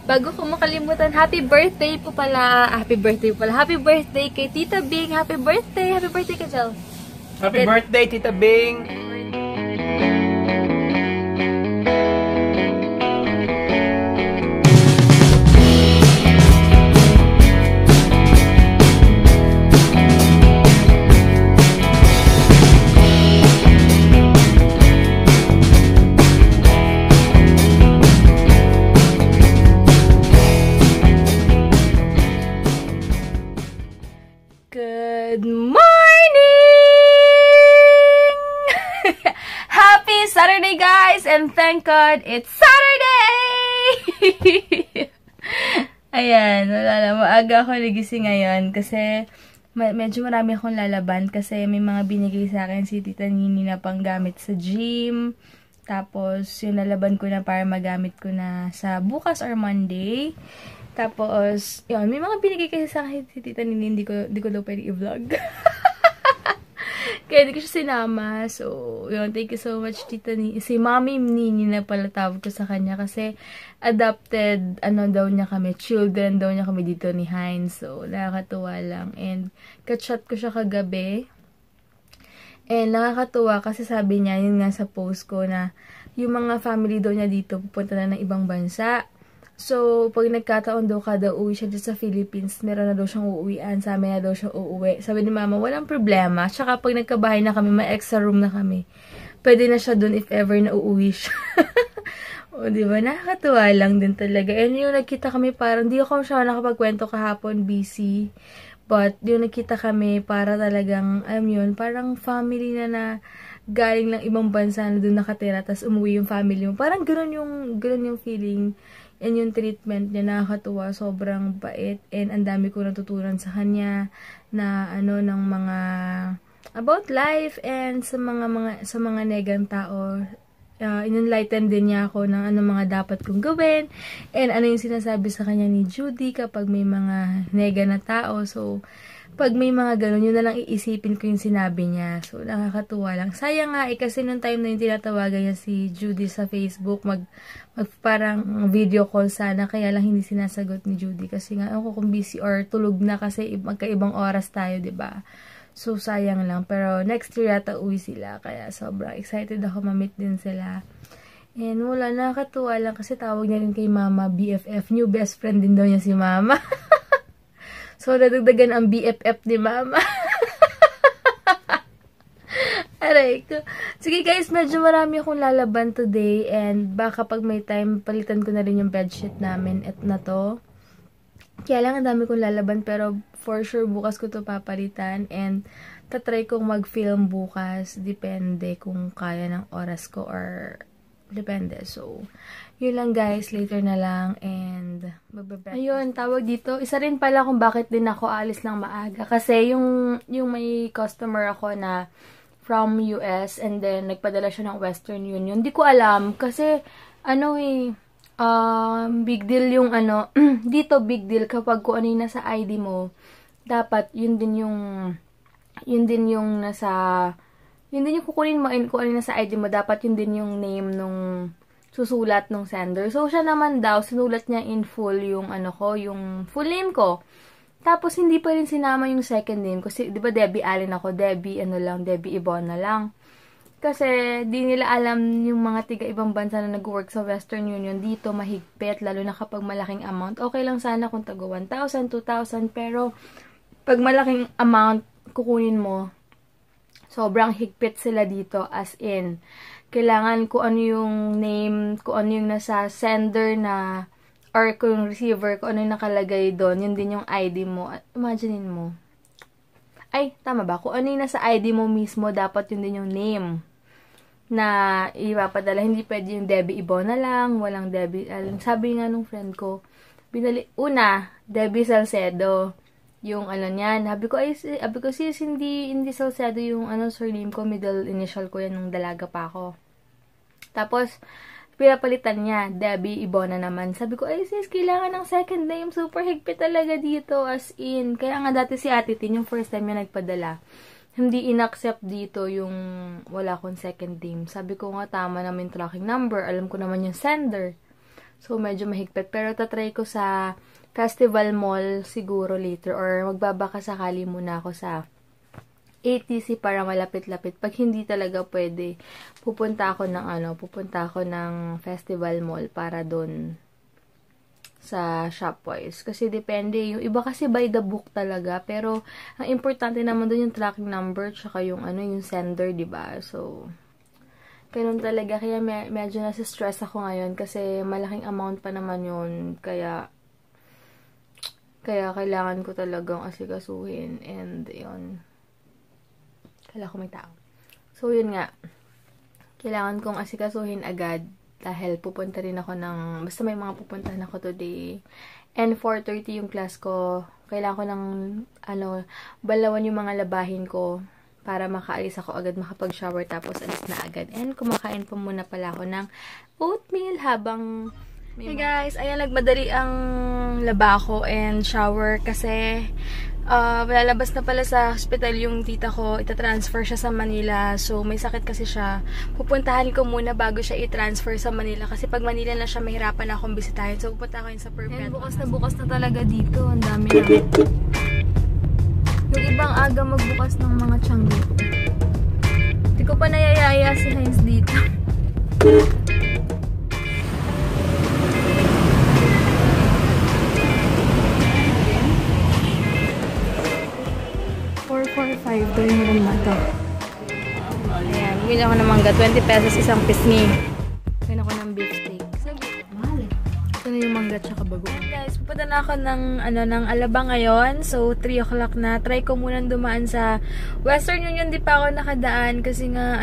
Bago ko makalimutan, happy birthday po pala. Happy birthday pala. Happy birthday kay Tita Bing. Happy birthday. Happy birthday ka, Jel. Happy birthday, Tita Bing. Good morning! Happy Saturday, guys! And thank God, it's Saturday! Ayan, wala na. Maaga ako nagising ngayon kasi medyo marami akong lalaban kasi may mga binigay sa akin si Tita Nini na panggamit sa gym. Tapos, yung nalaban ko na para magamit ko na sa bukas or Monday. Tapos, yun, may mga binigay kasi sa akin si Tita Nini, hindi ko daw pwede i-vlog. Kaya hindi ko siya sinama. So, yun, thank you so much, Tita Nini. Si Mami Nini na pala tawag ko sa kanya kasi adopted, daw niya kami, children daw niya kami dito ni Heinz. So, nakakatuwa lang. And, ka-chat ko siya kagabi. And, nakakatuwa kasi sabi niya, yun nga sa post ko na yung mga family daw niya dito pupunta na ng ibang bansa. So, pag nagkataon daw kada uwi siya dito sa Philippines, meron na daw siyang uuwian. Sa amin na daw siya uuwi. Sabi ni Mama, walang problema. Tsaka pag nagkabahay na kami, may extra room na kami. Pwede na siya dun if ever na uuwi siya. O, diba? Nakakatuwa lang din talaga. And yung nagkita kami parang, di ako siya nakapagkwento kahapon, busy. But, yung nagkita kami para talagang, yun, parang family na galing ng ibang bansa na dun nakatira, tapos umuwi yung family mo. Parang ganun yung feeling. And yung treatment niya, nakakatuwa, sobrang bait. And ang dami ko natutunan sa kanya na ng mga about life and sa mga negang tao. In-enlighten din niya ako ng mga dapat kong gawin. And ano yung sinasabi sa kanya ni Judy kapag may mga nega na tao. So, pag may mga ganun, yun na lang iisipin ko yung sinabi niya. So, nakakatuwa lang. Sayang nga, kasi nung time na yung tinatawagan niya si Judy sa Facebook, parang video call sana, kaya lang hindi sinasagot ni Judy. Kasi nga, ako kung busy or tulog na kasi magkaibang oras tayo, 'di ba? So, sayang lang. Pero, next year yata uwi sila. Kaya, sobrang excited ako ma-meet din sila. And, wala, nakakatuwa lang kasi tawag niya rin kay Mama BFF. New best friend din daw niya si Mama. So, nadagdagan ang BFF ni Mama. Aray ko. Sige guys, medyo marami akong lalaban today. And baka pag may time, palitan ko na rin yung bedsheet namin at na to. Kaya lang ang dami kong lalaban. Pero for sure, bukas ko to papalitan. And tatry kong mag-film bukas. Depende kung kaya ng oras ko or depende. So, yun lang guys. Later na lang. And, ayun, tawag dito. Isa rin pala kung bakit din ako alis ng maaga. Kasi yung may customer ako na from US and then nagpadala siya ng Western Union. Di ko alam. Kasi, big deal yung dito big deal kapag kung ano yung nasa ID mo. Dapat, yun din yung kukunin mo and kung ano yung nasa ID mo. Dapat yun din yung name nung susulat nung sender. So, siya naman daw, sinulat niya in full yung yung full name ko. Tapos, hindi pa rin sinama yung second name. Kasi, di ba, Debbie Allen ako. Debbie Ibona lang. Kasi, di nila alam yung mga tiga-ibang bansa na nag-work sa Western Union. Dito, mahigpit. Lalo na kapag malaking amount. Okay lang sana kung tago 1,000, 2,000. Pero, pag malaking amount kukunin mo, sobrang higpit sila dito. As in, kailangan kung ano yung name, kung ano yung nasa sender na, or kung yung receiver, kung ano yung nakalagay doon, yun din yung ID mo. Imaginein mo. Ay, tama ba? Kung ano yung nasa ID mo mismo, dapat yun din yung name na ipapadala. Hindi pwede yung Debbie Ibona lang, walang Debbie. Sabi nga nung friend ko, Debbie Salcedo. Yung niyan. Sabi ko, sis, hindi Salcedo yung surname ko, middle initial ko yan nung dalaga pa ako. Tapos, pinapalitan niya, Debbie Ibona naman. Sabi ko, sis, kailangan ng second name. Super higpit talaga dito, as in. Kaya nga dati si Ate Tin, yung first time niya nagpadala, hindi in-accept dito yung wala akong second name. Sabi ko nga, tama naman yung tracking number. Alam ko naman yung sender. So, medyo mahigpit. Pero tatry ko sa Festival Mall siguro later. Or magbabaka sakali muna ako sa ATC para malapit-lapit. Pag hindi talaga pwede, pupunta ako ng Festival Mall para doon sa Shopwise. Kasi depende. Yung iba kasi by the book talaga. Pero, ang importante naman doon yung tracking number tsaka yung yung sender, diba? So, ganun talaga. Kaya medyo nasa-stress ako ngayon kasi malaking amount pa naman yun. Kaya kailangan ko talagang asikasuhin. And, yun. Kailangan ko may tao. So, yun nga. Kailangan kong asikasuhin agad. Dahil pupunta rin ako basta may mga pupuntahan ako today. And 4:30 yung class ko. Kailangan ko balawan yung mga labahin ko para makaalis ako agad, makapag-shower, tapos alis na agad. And kumakain pa muna pala ako ng oatmeal habang hey guys, ayan, nagmadali ang laba ko and shower kasi lalabas na pala sa hospital yung tita ko, itatransfer siya sa Manila. So, may sakit kasi siya. Pupuntahan ko muna bago siya i-transfer sa Manila. Kasi pag Manila na siya, mahirapan akong bisitahin. So, pupunta ako yun sa Purpet. Bukas na talaga dito. Ang dami na. Yung ibang aga magbukas ng mga tiyanggi. Hindi ko pa nayayaya si Heinz dito. 445 daw yung rumah to. Ayan, bumili ako ng mangga. 20 pesos isang pisngi. Bumili ako ng beef steak. Mahal. Ito na yung mangga tsaka bagoong. Guys, pupunta na ako ng Alabang ngayon. So, 3 o'clock na. Try ko muna dumaan sa Western Union. Di pa ako nakadaan kasi nga,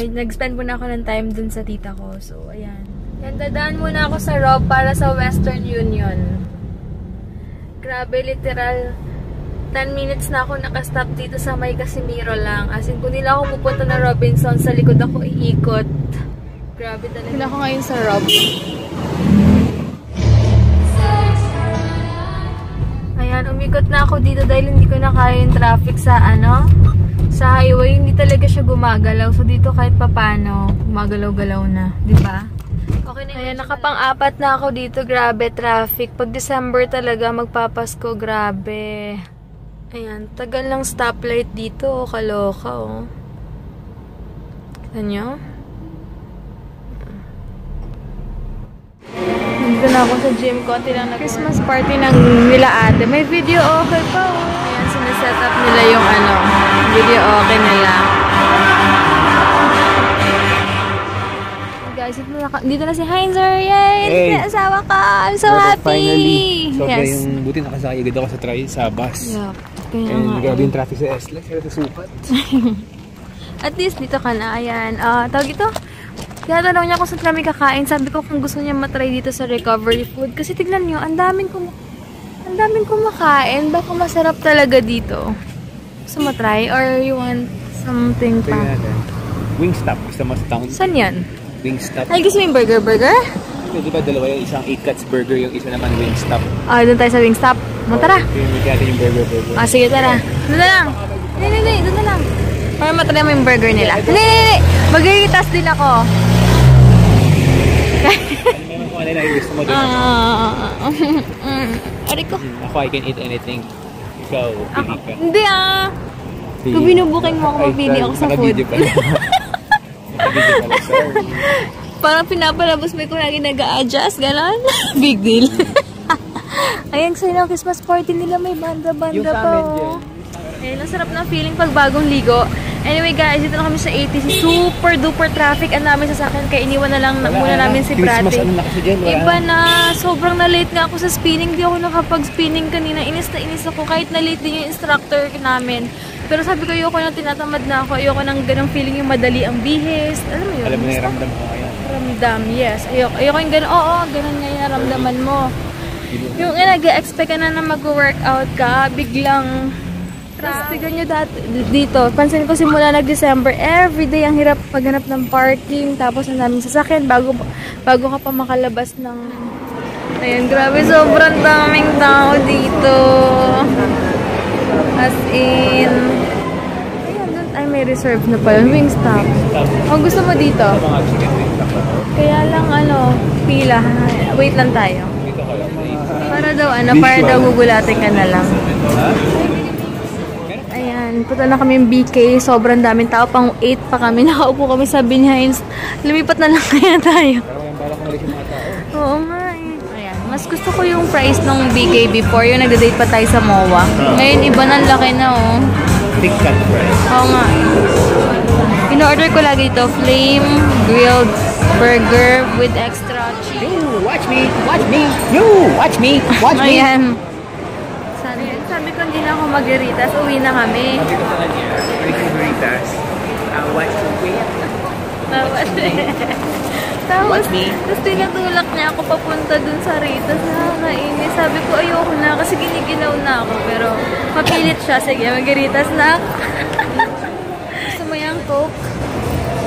nag-spend muna ako ng time dun sa tita ko. So, ayan. Yan, dadaan muna ako sa Rob para sa Western Union. Grabe, literal 10 minutes na ako nakastop dito sa may Casimiro lang. As in, kung nila ako pupunta na Robinson, sa likod ako iikot. Grabe talaga. Hindi ako ngayon sa Rob. Ayan, umikot na ako dito dahil hindi ko na kaya yung traffic sa sa highway. Hindi talaga siya gumagalaw. So, dito kahit papano, gumagalaw-galaw na. Diba? Okay na. Ayan, nakapang-apat na ako dito. Grabe, traffic. Pag December talaga, magpapasko. Grabe. Ayan, tagal ng stoplight dito. Kaloka, oh. Kita nyo? Nandito na ako sa gym. Konti lang na Christmas party ng nila ate. May video okay pa, oh. Ayan, sinaset up nila yung video okay nila. Guys, dito na si Heinzer. Yay! Hey. Asawa ka! I'm so happy! Finally! So, yes. Yung buti nakasakay agad ako sa bus. Yeah. And grabe yung traffic sa SLEX. Kaya sa sukat. At least, dito ka na. Ayan. Tawag ito. Tinatanong niya kung saan kami kakain. Sabi ko kung gusto niya matry dito sa recovery food. Kasi tignan niyo, ang daming kumakain. Baka masarap talaga dito. Gusto mo try? Or you want something pa? Wingstop. Gusto mo sa town? Saan yan? Wingstop. Ay, gusto mo yung burger? Di ba dalawa yung isang 8 cuts burger, yung isa naman Wingstop. Doon tayo sa Wingstop. Tara. Yung natin yung burger. Sige, tara. Doon na lang. Hindi. Doon na lang. Para matry mo yung burger nila. Hindi. Mag-iitas din ako. Ano kung ano na yung gusto mo doon? Ari ko. Ako, I can eat anything. Ikaw, pili ka. Hindi Kung binubuking mo ako, mapili ako sa food. Parang pinapalabos mo ko lagi nag-a-adjust, gano'n? Big deal. Ayan, sa'yo ng Christmas party nila, may banda-banda pa. Ayun, ang sarap ng feeling pag bagong ligo. Anyway guys, dito na kami sa ATC. Super duper traffic ang namin sasakyan. Kaya iniwan na lang muna namin si Brate. Iba na, sobrang na-late nga ako sa spinning. Di ako nakapag-spinning kanina. Inis na inis ako. Kahit na-late din yung instructor namin. Pero sabi ko, ayoko nang tinatamad na ako. Ayoko nang ganang feeling yung madali ang bihis. Alam mo yun? Alam mo na yung ramdam ko kaya. Ramdam, yes. Ayoko yung ganun. Oo, ganun nga yung ramdaman mo. Yung nag-expect ka na mag-workout ka, biglang tapos tignan nyo dito, pansin ko simula nag-December, everyday ang hirap paghanap ng parking, tapos ang daming sasakyan bago ka pa makalabas ng... Ayun, grabe, sobrang daming tao dito. As in... Ayun, ay may reserve na pala, Wingstop. Ang gusto mo dito? Kaya lang pila. Wait lang tayo. Dito ka lang. Para daw gugulatin ka na lang. Ayan, punta na kami yung BK. Sobrang daming tao. Pang 8 pa kami. Nakaupo kami sa Binhines. Lumipat na lang kaya tayo. Parang yung balak malis yung mga tao. Oo nga eh. Ayan, mas gusto ko yung price ng BK before. Yung nagda-date pa tayo sa MOA. Ngayon, iba na laki na oh. Big cut price. Oo nga. In-order ko lagi ito. Flame grilled burger with extra cheese. You, watch me! Watch me! You, watch me! Watch me! Ayan. Sabi ko hindi na ako mag-garitas. Uwi na kami. Sabi ko sa kanya, Ritas, watch me. Tapos tinutulak niya ako papunta dun sa Ritas. Nakakainis. Sabi ko ayoko na kasi ginigilaw na ako. Pero mapilit siya. Sige, mag-garitas na. Gusto mo yung Coke?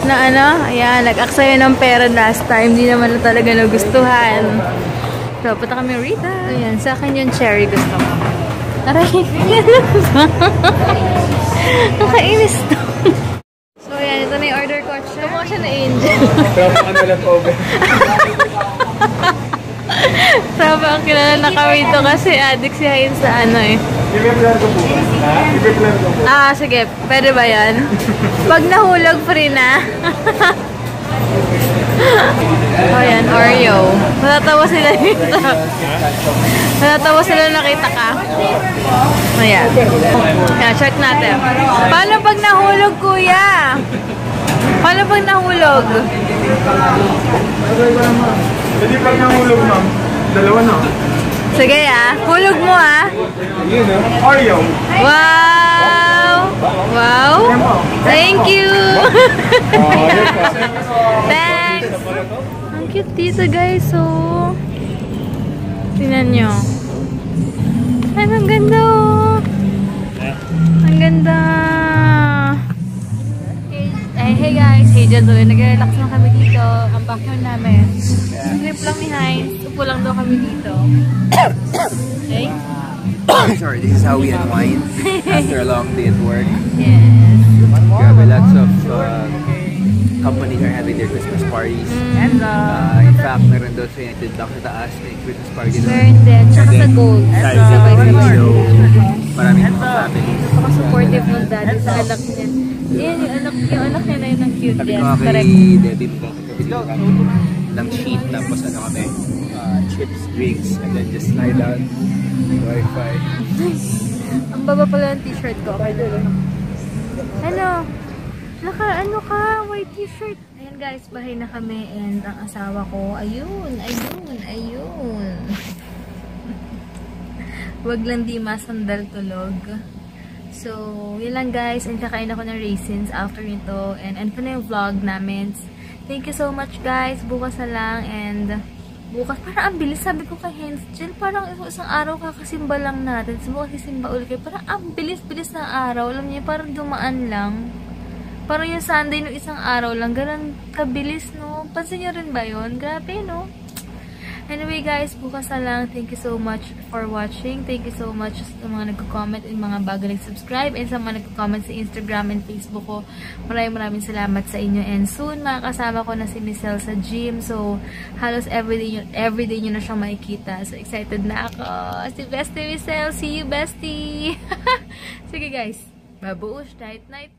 Na ayan, nag-aksayo ng pera last time. Hindi naman na talaga nagustuhan. So, punta kami Rita. Ayan, sa akin yung cherry gusto mo. Aray, nakainis to. So, ayan, ito na yung order ko. Kamukha siya na Angel. Pero lang over. Sabi ang kilala na kami ito kasi addict si Hain sa I-replan ko po ba? I-replan ko po. Sige. Pwede ba yan? Pag nahulog, free na. Ayan, Oreo. Matatawa sila dito. Matatawa sila nakita ka. Ayan. Ayan, check natin. Paano pag nahulog, kuya? Paano pag nahulog? Hindi pag nahulog, ma'am. Dalawa na. Sige hulog mo Yun Oreo. Wow! Wow! Thank you! Thanks! Ang cute dito guys, oh. Tingnan nyo. Ay, ang ganda oh. Ang ganda. Hey guys, hey Jadol. Nag-relax na kami dito. Ang backyard namin. Trip lang ni Heinz. Upo lang daw kami dito. Okay? Sorry, this is how we unwind after a long day at work. Yes. Grabe, lots of companies are having their Christmas parties. And In fact, meron doon sa United Dock sa taas, may Christmas party doon. meron din. Tsaka sa Gold. Sabay-sabay. So, maraming mga families. Napaka-supportive ng daddy sa anak niya. Yan, yung anak niya na yun ang cute. Sabi Yes, ko nga kay correct. Debbie, magkakabili ng sheet, tapos kami, chips, drinks, and then just lie down, Wi-Fi. Ang baba pala ng t-shirt ko. Okay na. Ano ka? White t-shirt. Ayan guys, bahay na kami and ang asawa ko, ayun. Wag lang di masandal tulog. So, yun lang guys. And kakain ako ng raisins after nito. And ano na yung vlog namin. Thank you so much guys. Bukas na lang. And bukas, parang ang bilis. Sabi ko kay Hens, Jill, parang isang araw kakasimba lang natin. Subukan sisimba ulit kayo. Parang ang bilis-bilis ng araw. Alam niyo, parang dumaan lang. Parang yung Sunday no isang araw lang. Ganun kabilis, no? Pansin niyo rin ba yun? Grabe, no? Anyway guys, bukas na lang. Thank you so much for watching. Thank you so much sa mga nagko-comment and mga bago nag-subscribe and sa mga nagko-comment sa Instagram and Facebook ko. Maraming salamat sa inyo. And soon, makakasama ko na si Michelle sa gym. So, halos everyday nyo na siyang makikita. So, excited na ako. Si Bestie Michelle. See you, Bestie! Sige guys. Babuush. Night.